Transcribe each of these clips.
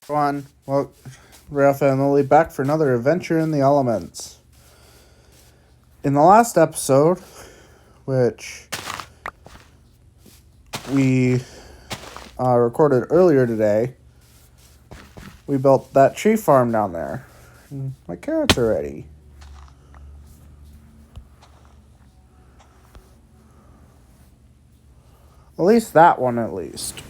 Everyone, well, Ralph and Lily back for another adventure in the elements. In the last episode, which we recorded earlier today, we built that tree farm down there. My carrots are ready. At least that one, at least.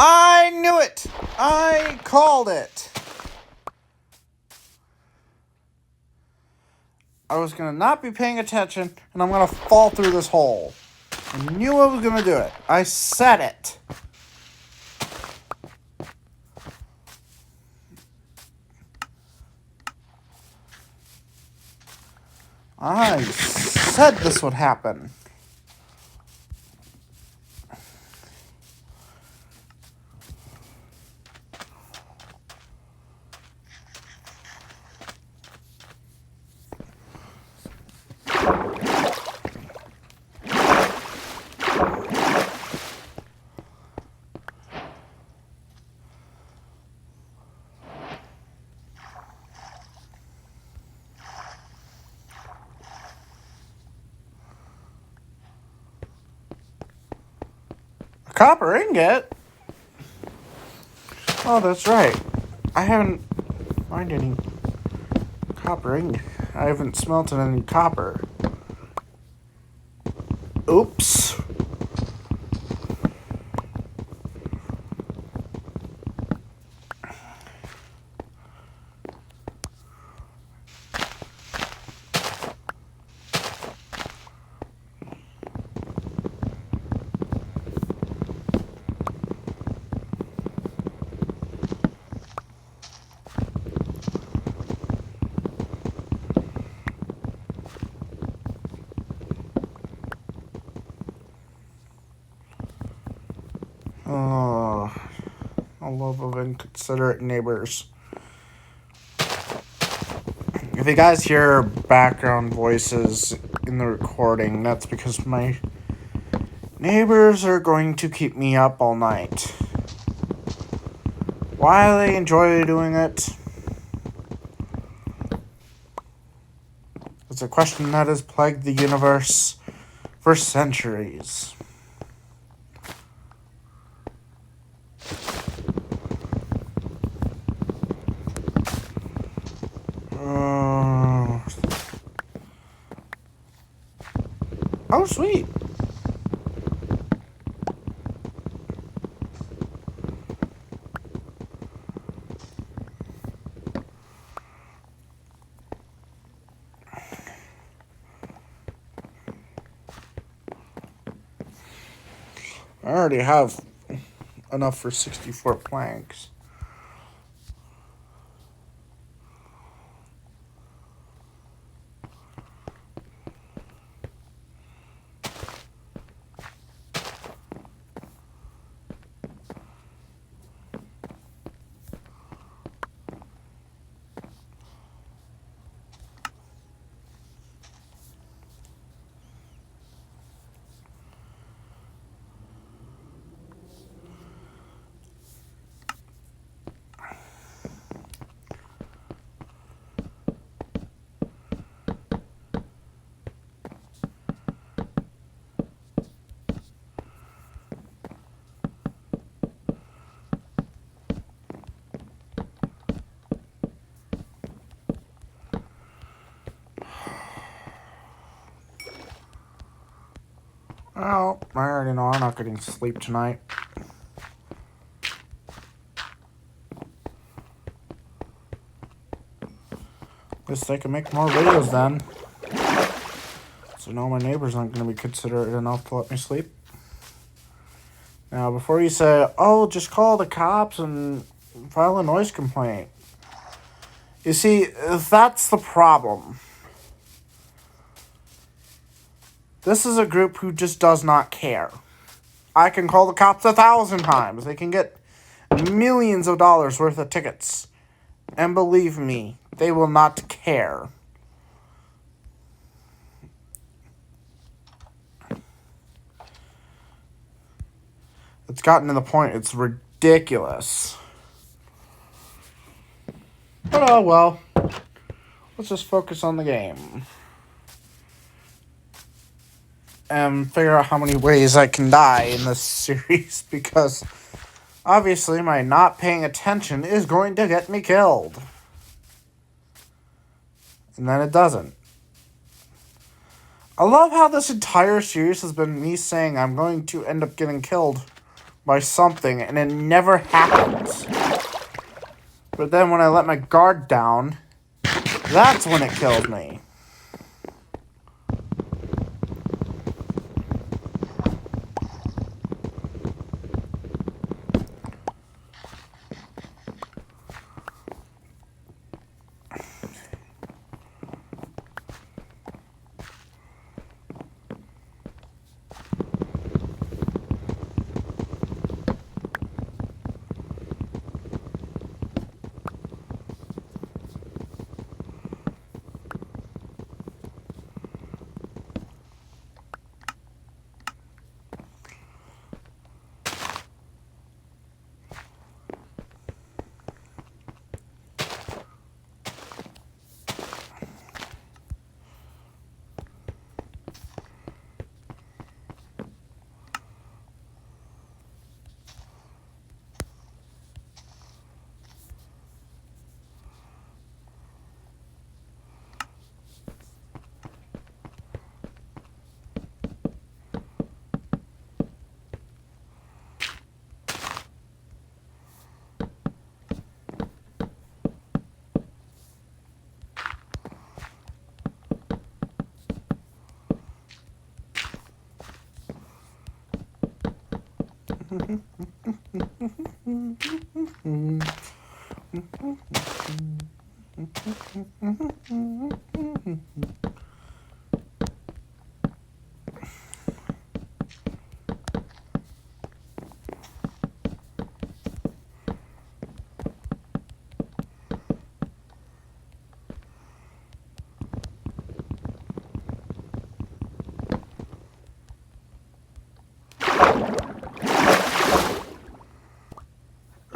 I knew it! I called it! I was going to not be paying attention, and I'm going to fall through this hole. I knew I was going to do it. I said it. I said this would happen. A copper ingot? Oh, that's right. I haven't mined any copper ingot. I haven't smelted any copper. Oops. Oh, a love of inconsiderate neighbors. If you guys hear background voices in the recording, that's because my neighbors are going to keep me up all night. Why they enjoy doing it? It's a question that has plagued the universe for centuries. Oh, sweet. I already have enough for 64 planks. Well, I already know I'm not getting sleep tonight. Guess they can make more videos then. So no, my neighbors aren't going to be considerate enough to let me sleep. Now, before you say, oh, just call the cops and file a noise complaint. You see, that's the problem. This is a group who just does not care. I can call the cops 1,000 times. They can get millions of dollars worth of tickets. And believe me, they will not care. It's gotten to the point it's ridiculous. But oh well. Let's just focus on the game. And figure out how many ways I can die in this series, because obviously my not paying attention is going to get me killed. And then it doesn't. I love how this entire series has been me saying I'm going to end up getting killed by something, and it never happens. But then when I let my guard down, that's when it kills me.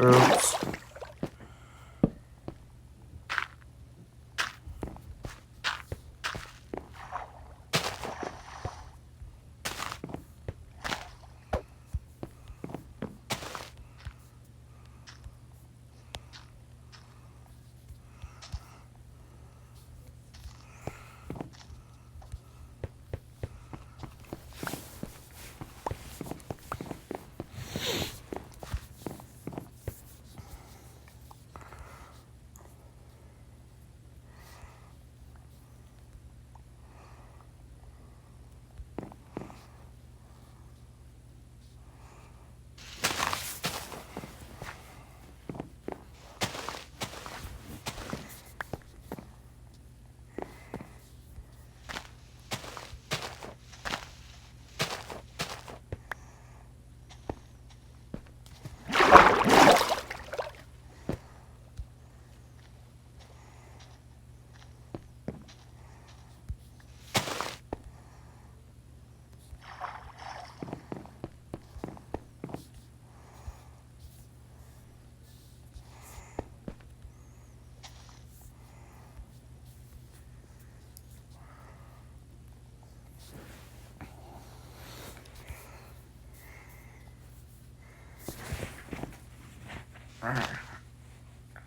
Oops.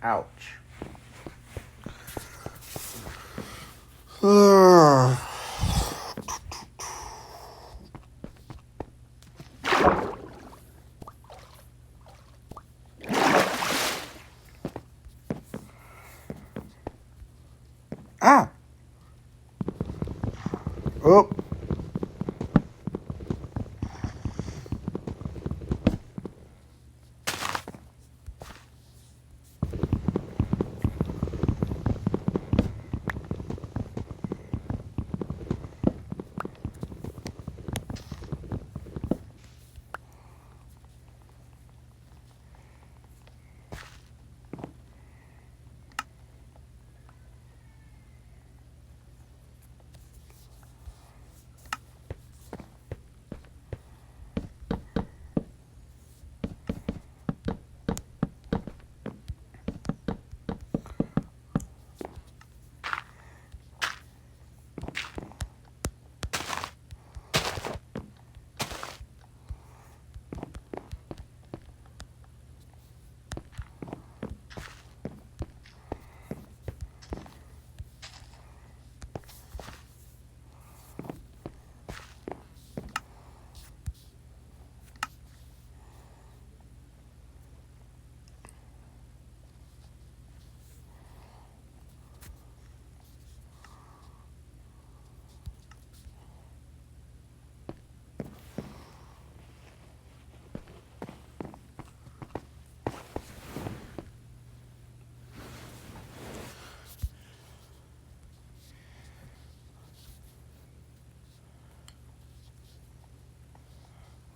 Ouch. Ah. Oh.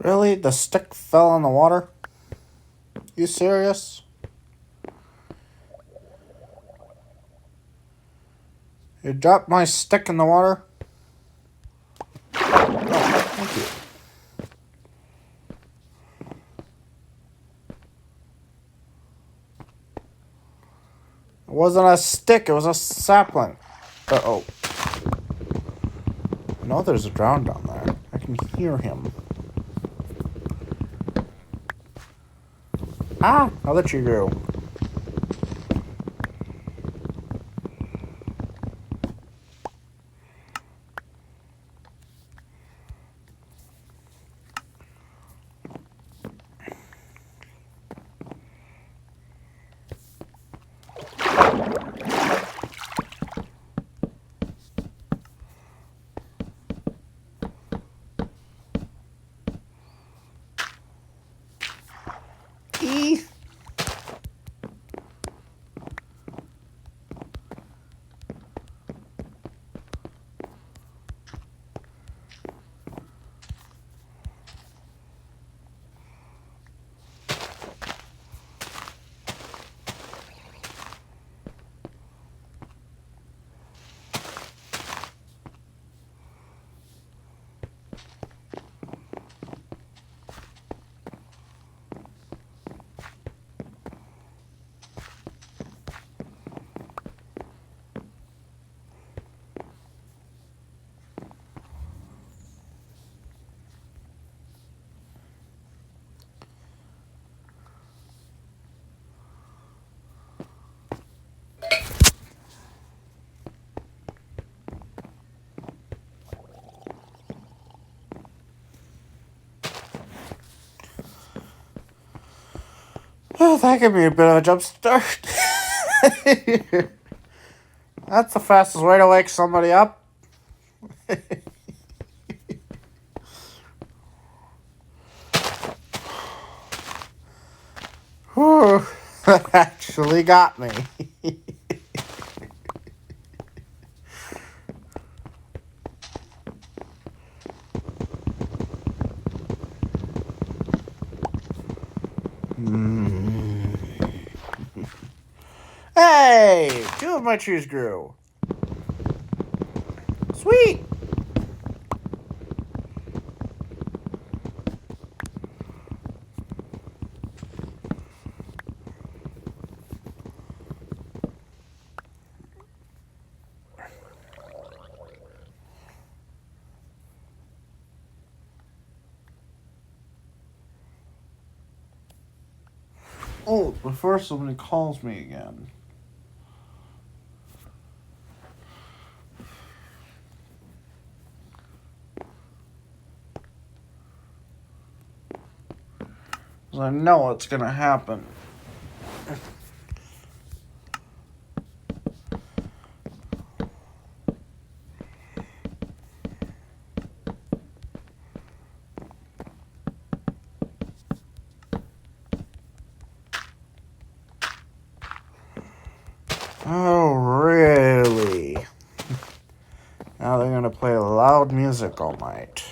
Really? The stick fell in the water? You serious? You dropped my stick in the water? Oh, thank you. It wasn't a stick, it was a sapling. Uh-oh. I know there's a drown down there. I can hear him. Ah, another tree grew. Eee. Oh, that gave me a bit of a jump start. That's the fastest way to wake somebody up. Whew, that actually got me. Hey, 2 of my trees grew. Sweet. Oh, before somebody calls me again. Because I know what's going to happen. Oh, really? Now they're going to play loud music all night.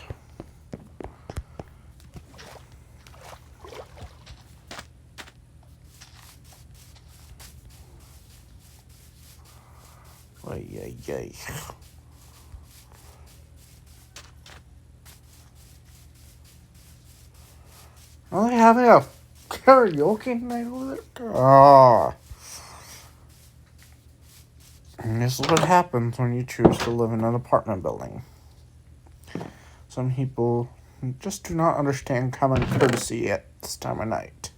Ay, ay, ay. Are they having a karaoke night over there? Oh. And this is what happens when you choose to live in an apartment building. Some people just do not understand common courtesy at this time of night.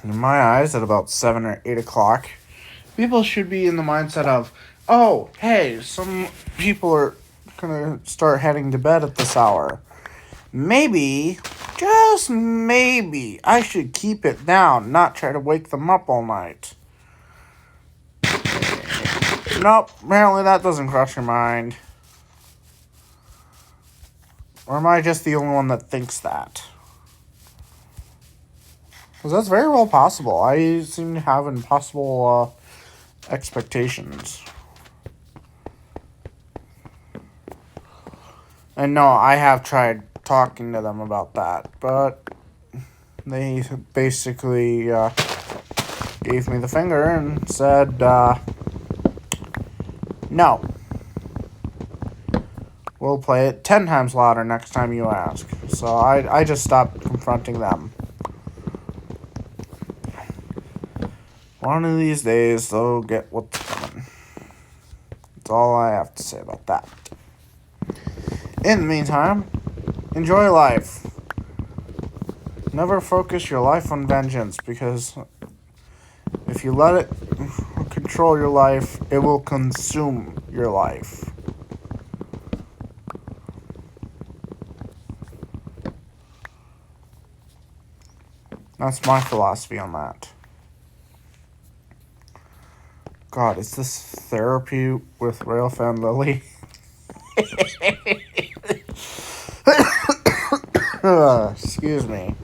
In my eyes, at about 7 or 8 o'clock, people should be in the mindset of, oh, hey, some people are going to start heading to bed at this hour. Maybe, just maybe, I should keep it down, not try to wake them up all night. Nope, apparently that doesn't cross your mind. Or am I just the only one that thinks that? Because that's very well possible. I seem to have impossible expectations. And no, I have tried talking to them about that, but they basically gave me the finger and said, no. We'll play it 10 times louder next time you ask. So I just stopped confronting them. One of these days, they'll get what's coming. That's all I have to say about that. In the meantime, enjoy life. Never focus your life on vengeance, because if you let it control your life, it will consume your life. That's my philosophy on that. God, is this therapy with Railfan Lily? Excuse me.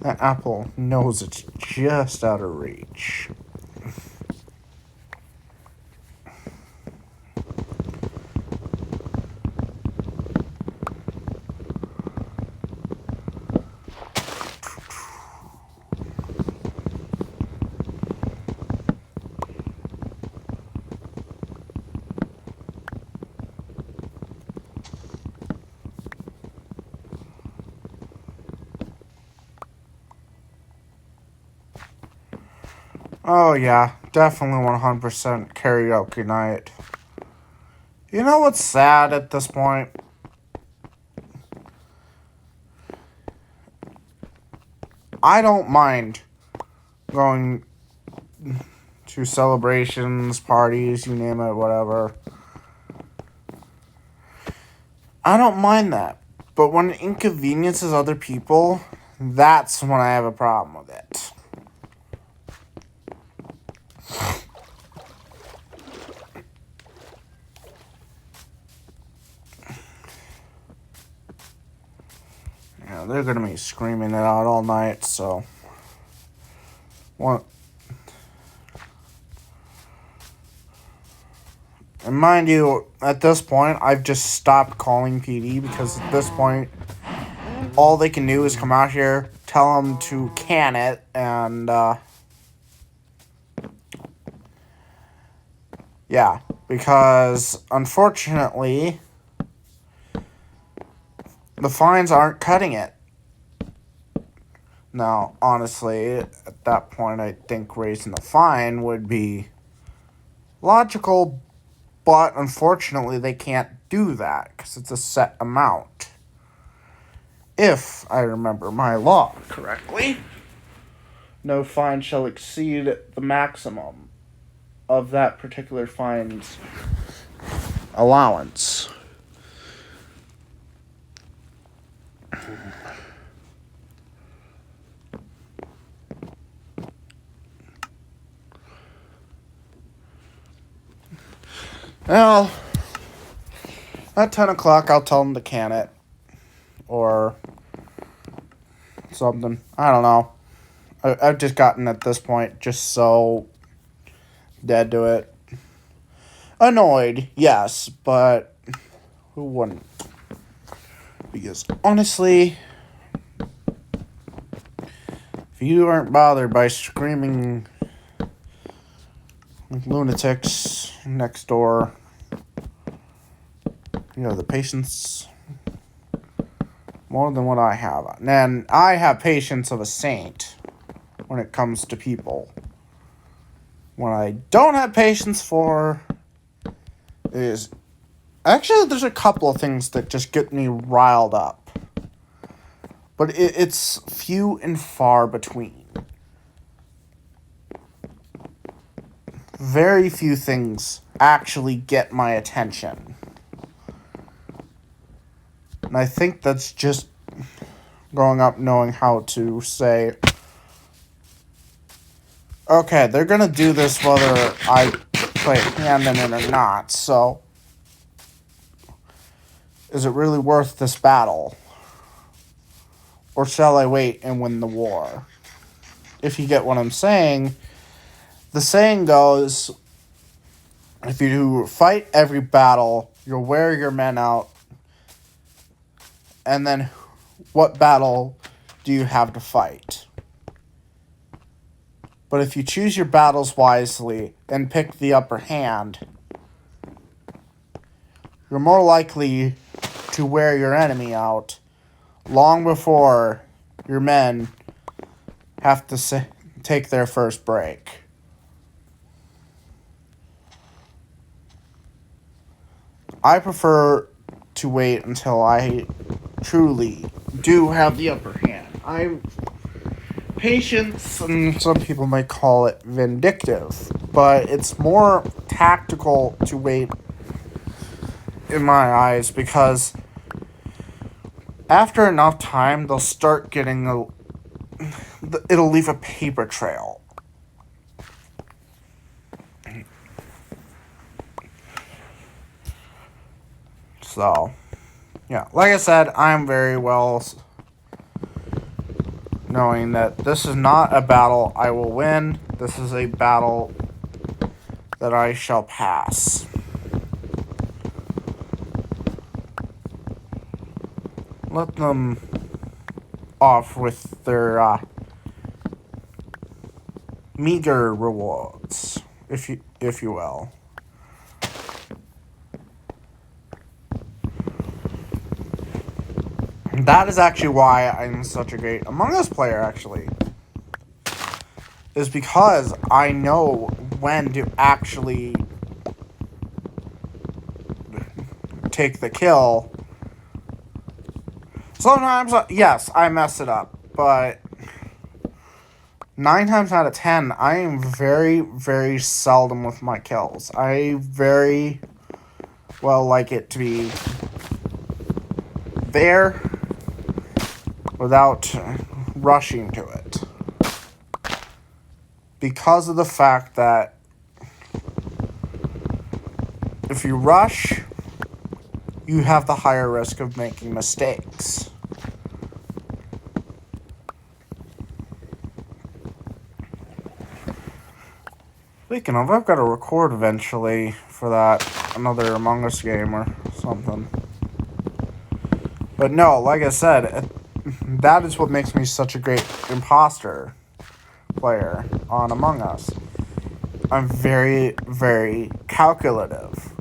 That apple knows it's just out of reach. Oh yeah, definitely 100% karaoke night. You know what's sad at this point? I don't mind going to celebrations, parties, you name it, whatever. I don't mind that. But when it inconveniences other people, that's when I have a problem with it. Yeah, they're going to be screaming it out all night, so... And mind you, at this point, I've just stopped calling PD, because at this point, all they can do is come out here, tell them to can it, and, yeah, because, unfortunately, the fines aren't cutting it. Now, honestly, at that point, I think raising the fine would be logical, but unfortunately, they can't do that, because it's a set amount. If I remember my law correctly, no fine shall exceed the maximum of that particular fine's allowance. Well, at 10 o'clock, I'll tell them to can it. Or something. I don't know. I've just gotten at this point just so dead to it. Annoyed, yes, but who wouldn't? Because honestly, if you aren't bothered by screaming lunatics next door, you know, the patience more than what I have. And I have patience of a saint when it comes to people. What I don't have patience for is... Actually, there's a couple of things that just get me riled up. But it's few and far between. very few things actually get my attention. And I think that's just growing up knowing how to say, okay, they're going to do this whether I play a hand in it or not, so is it really worth this battle? Or shall I wait and win the war? If you get what I'm saying, the saying goes, if you fight every battle, you'll wear your men out, and then what battle do you have to fight? But if you choose your battles wisely and pick the upper hand, you're more likely to wear your enemy out long before your men have to take their first break. I prefer to wait until I truly do have the upper hand. Patience, and some people might call it vindictive, but it's more tactical to wait in my eyes, because after enough time, they'll start getting it'll leave a paper trail. So, yeah, like I said, I'm very well knowing that this is not a battle I will win. This is a battle that I shall pass. Let them off with their meager rewards, if you will. That is actually why I'm such a great Among Us player, actually. Is because I know when to actually take the kill. Sometimes, yes, I mess it up, but 9 times out of 10, I am very, very seldom with my kills. I very well like it to be there without rushing to it. Because of the fact that if you rush, you have the higher risk of making mistakes. Speaking of, I've got to record eventually for that, another Among Us game or something. But no, like I said, that is what makes me such a great imposter player on Among Us. I'm very, very calculative.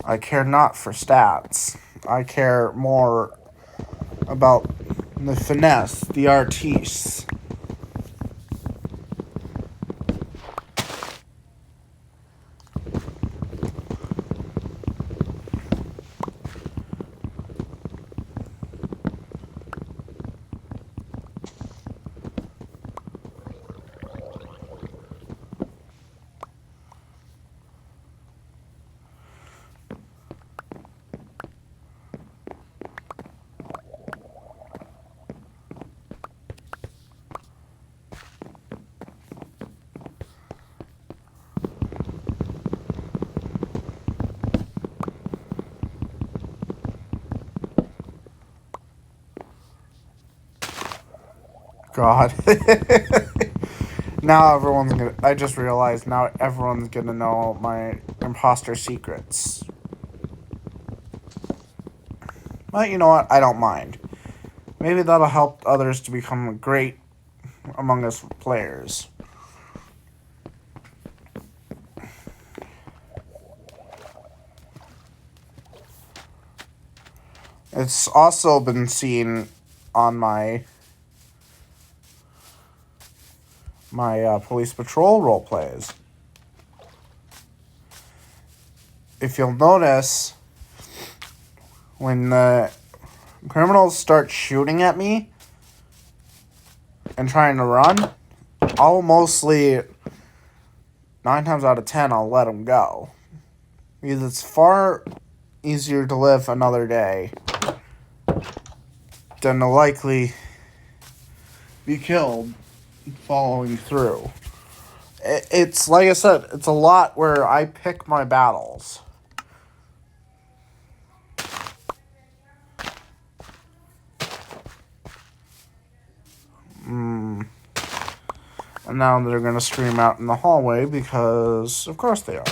I care not for stats. I care more about the finesse, the artiste. God. Now everyone's gonna... I just realized now everyone's gonna know my imposter secrets. But you know what? I don't mind. Maybe that'll help others to become great Among Us players. It's also been seen on my police patrol role plays. If you'll notice, when the criminals start shooting at me and trying to run, I'll mostly, 9 times out of 10, I'll let them go. Because it's far easier to live another day than to likely be killed following through. It's, like I said, it's a lot where I pick my battles. And now they're going to scream out in the hallway because, of course, they are.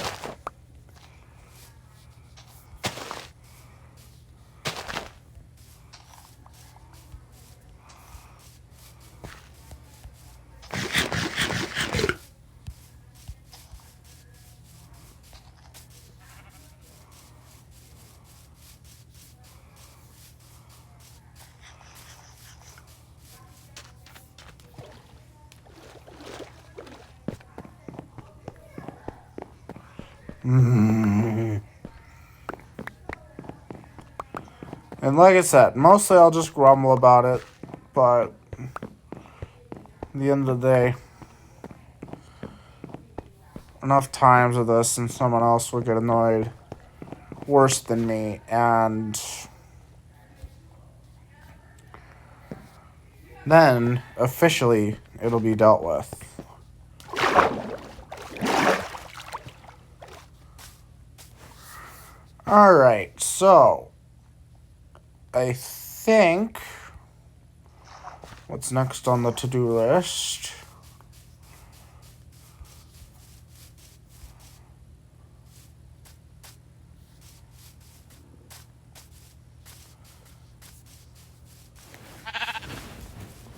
And like I said, mostly I'll just grumble about it, but at the end of the day, enough times of this and someone else will get annoyed worse than me, and then officially it'll be dealt with. Alright, so I think what's next on the to-do list?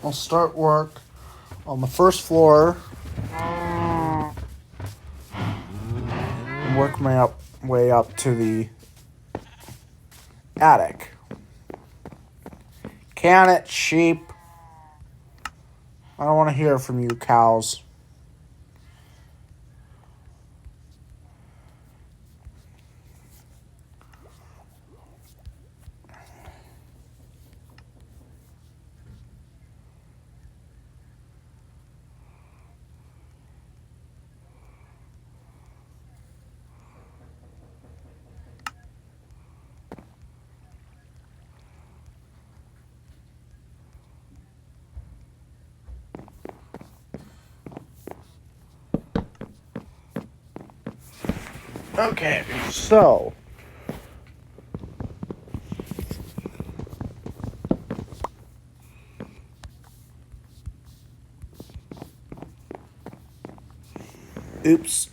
I'll start work on the first floor and work my way up to the attic. Can it, sheep? I don't want to hear from you, cows. Okay, so oops.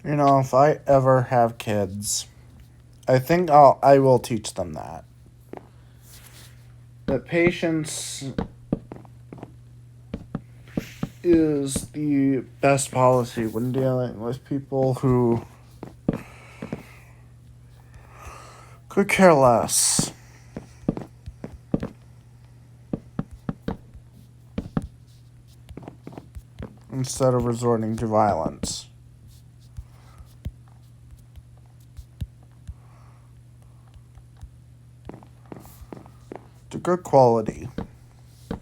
You know, if I ever have kids, I think I will teach them that. That patience is the best policy when dealing with people who could care less. Instead of resorting to violence. To good quality. At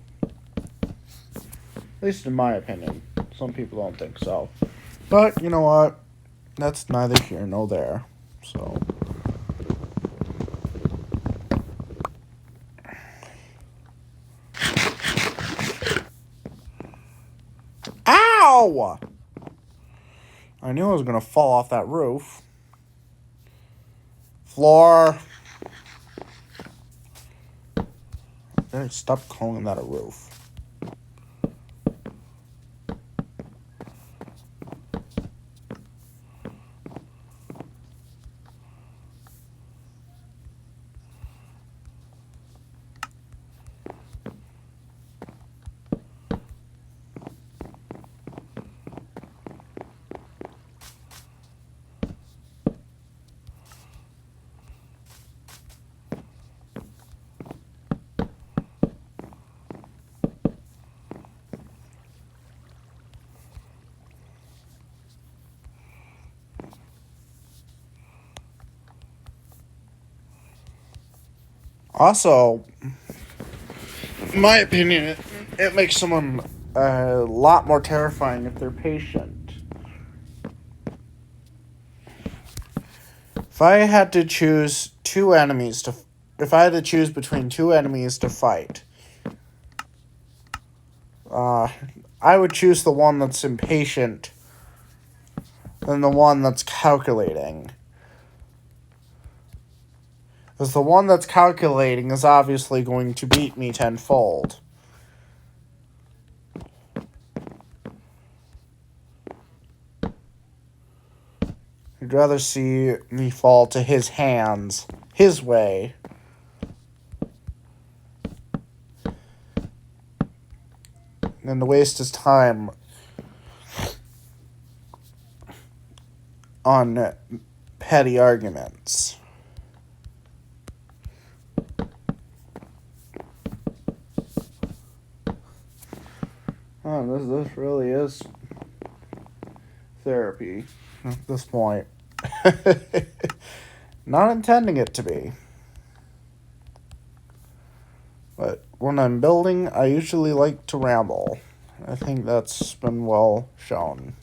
least in my opinion. Some people don't think so. But, you know what? That's neither here nor there. So. Ow! I knew I was going to fall off that roof. Floor. Okay, stop calling that a roof. Also, in my opinion, it makes someone a lot more terrifying if they're patient. If I had to choose if I had to choose between two enemies to fight, I would choose the one that's impatient than the one that's calculating. Because the one that's calculating is obviously going to beat me tenfold. I'd rather see me fall to his hands, his way. Than to waste his time on petty arguments. Oh, this really is therapy at this point. Not intending it to be. But when I'm building, I usually like to ramble. I think that's been well shown.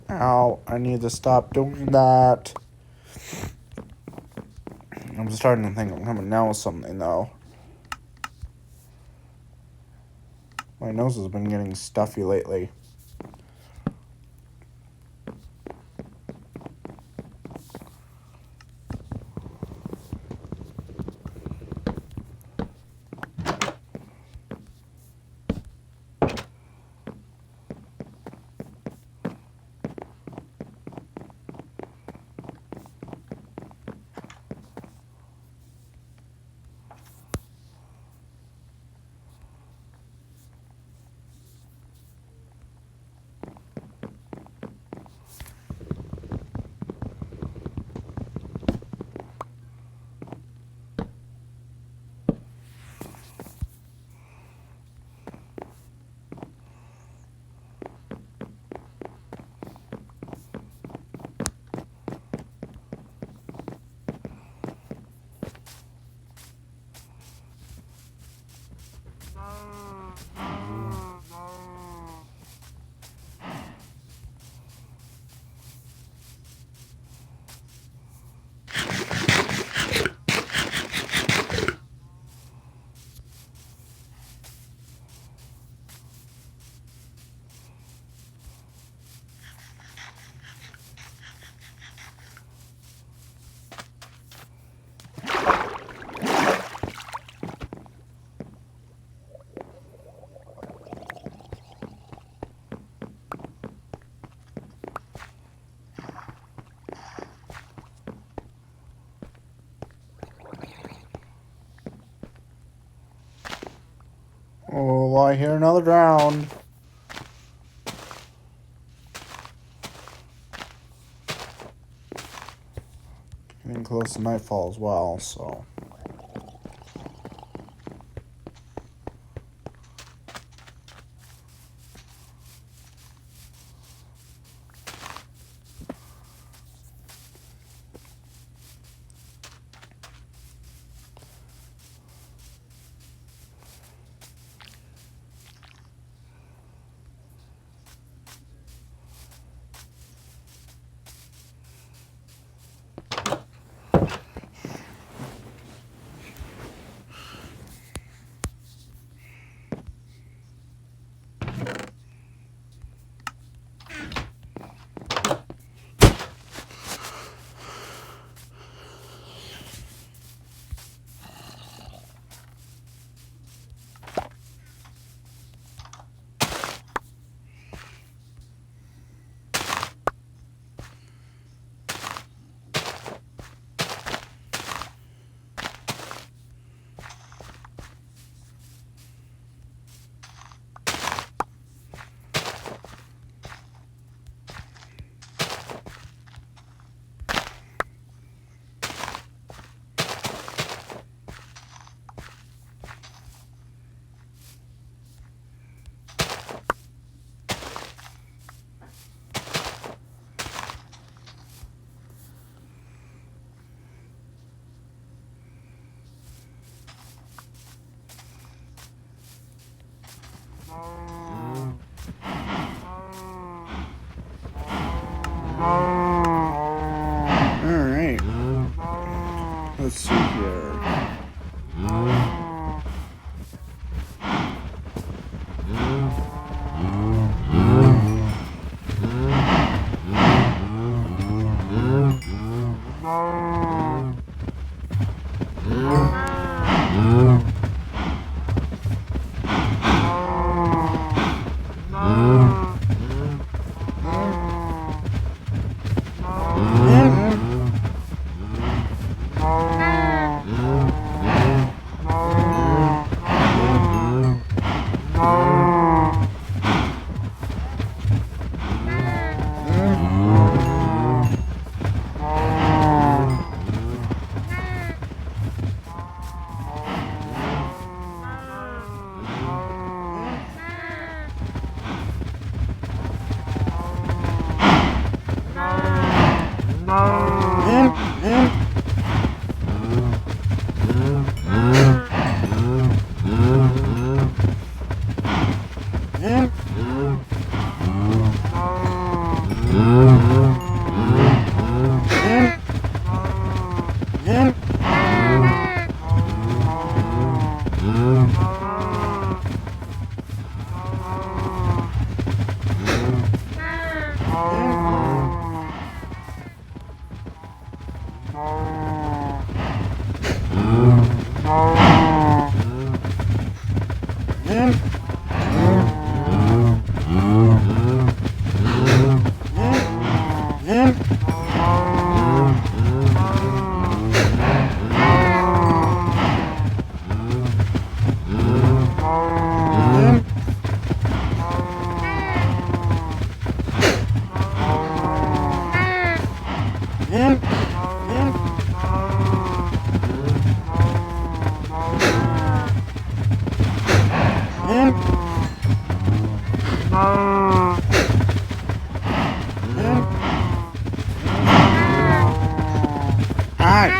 Ow, I need to stop doing that. I'm starting to think I'm coming down with something, though. My nose has been getting stuffy lately. Oh, I hear another round. close to nightfall as well, so. Alright. Let's see here.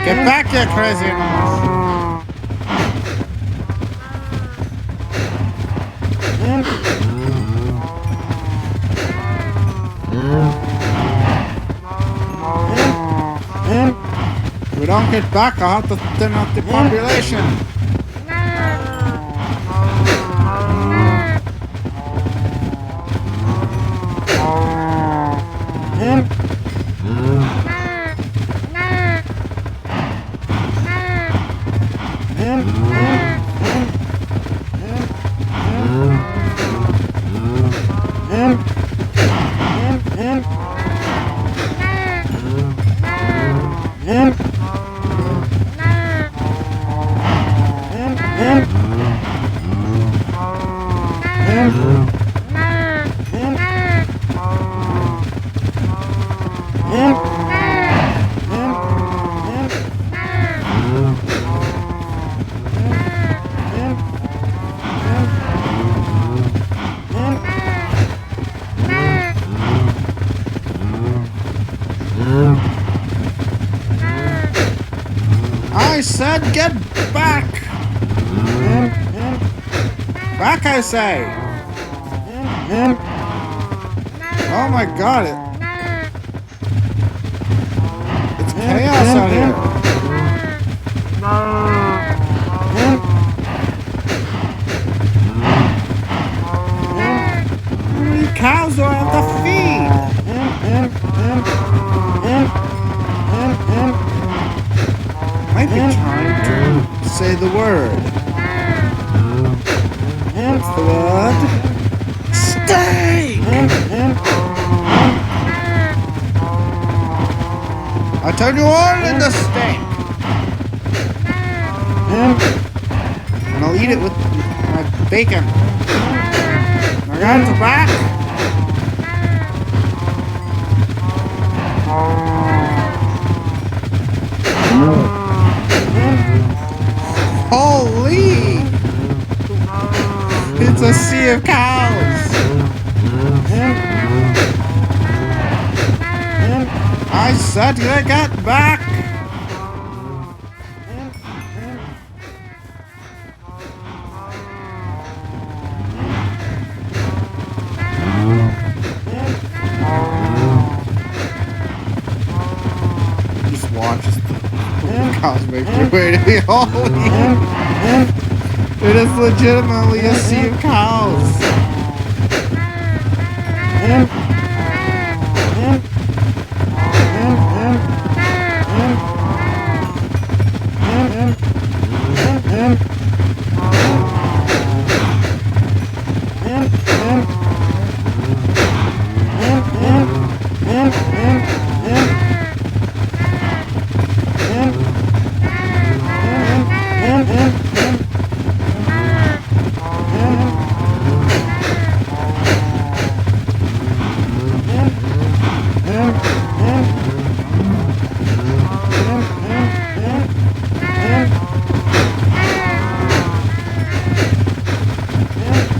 Get back here, crazy animals! If we don't get back, I'll have to thin out the population. on, get back! Back, I say! Oh my god, it's chaos out here. How many cows do I have to feed? Might be trying to say the word. What's the word? Steak! I'll turn you all into steak. And I'll eat it with my bacon. I got the back. Holy! It's a sea of cows. I said I got back. Just watch the cows make their way to the holy. It is legitimately a sea of cows.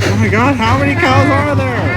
Oh my god, how many cows are there?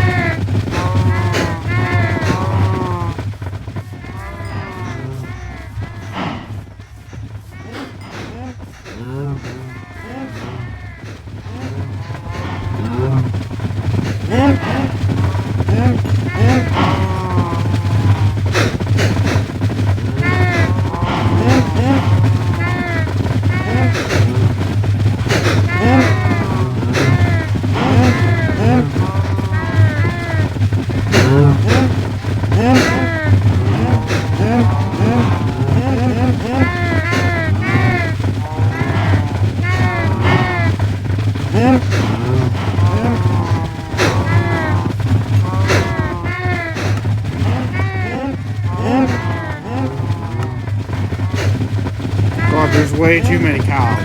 God, there's way too many cows.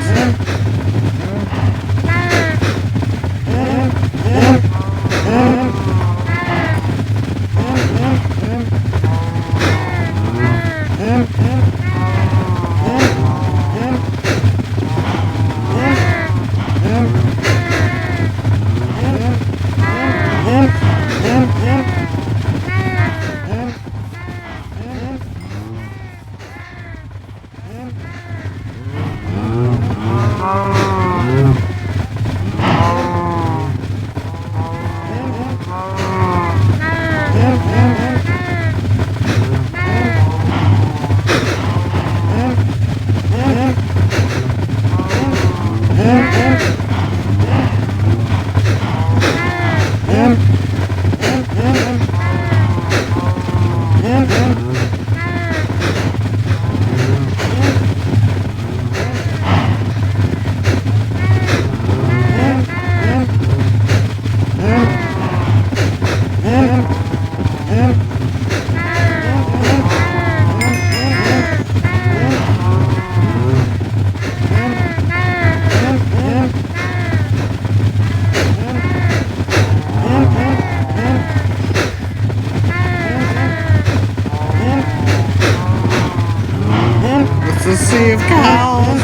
It's a sea of cows.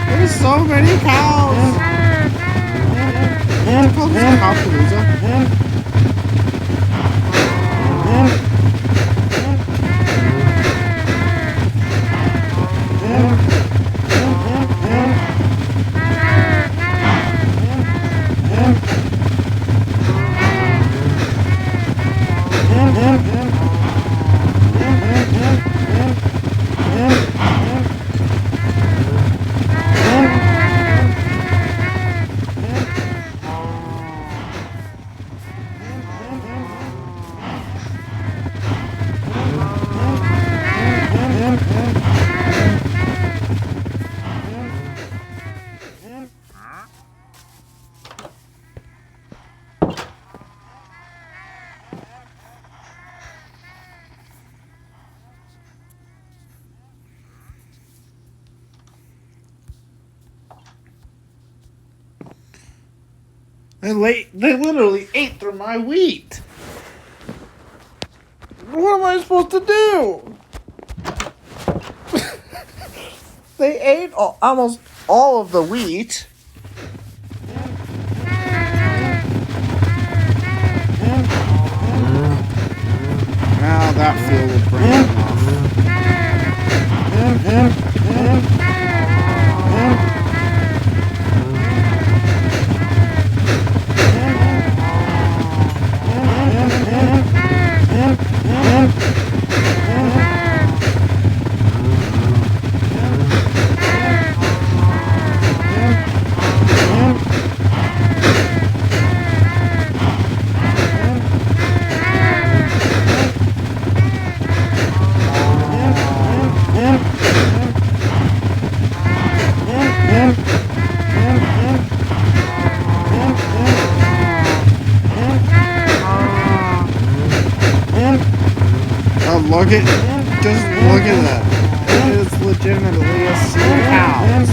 There's so many cows. What do you call this, Cowpalooza? They literally ate through my wheat. What am I supposed to do? They ate almost all of the wheat. Now that field will bring them off. Look at, just look at that. It is legitimately a sea of cows.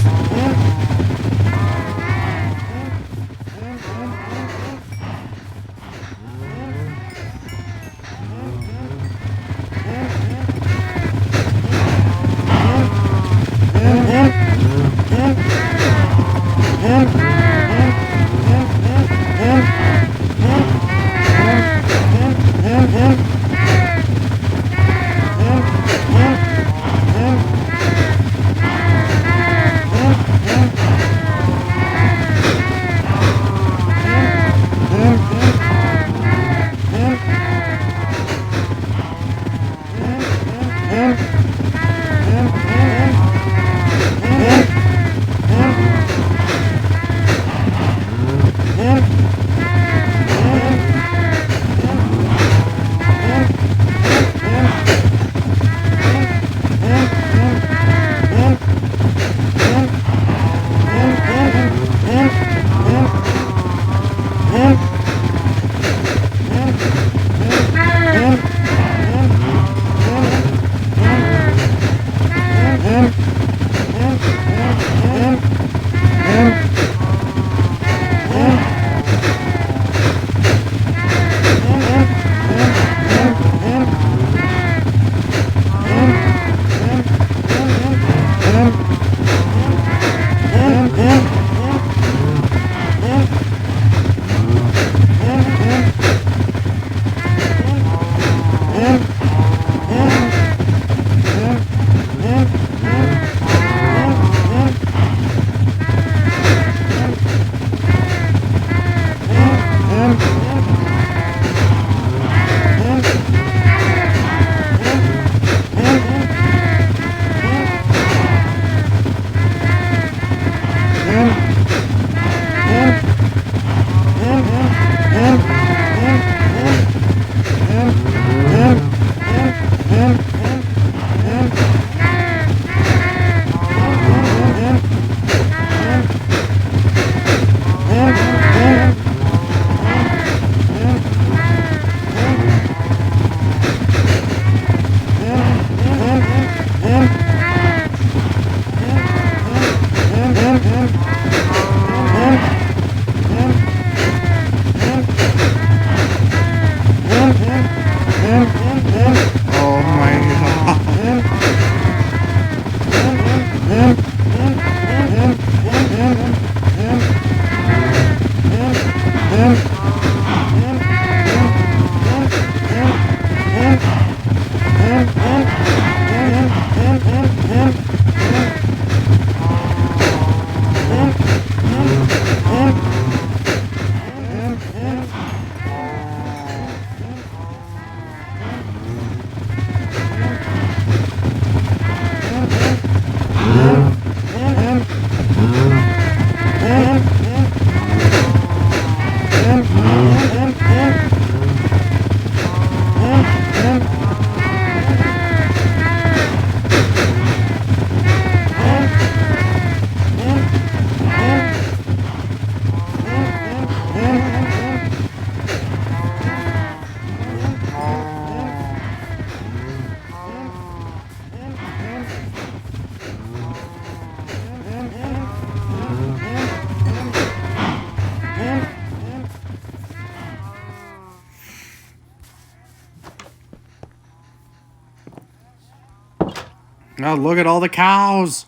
Oh, look at all the cows.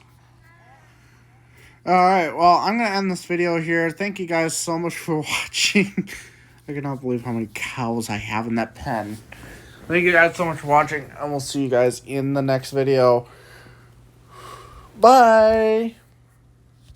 Alright, well, I'm going to end this video here. Thank you guys so much for watching. I cannot believe how many cows I have in that pen. Thank you guys so much for watching, and we'll see you guys in the next video. Bye!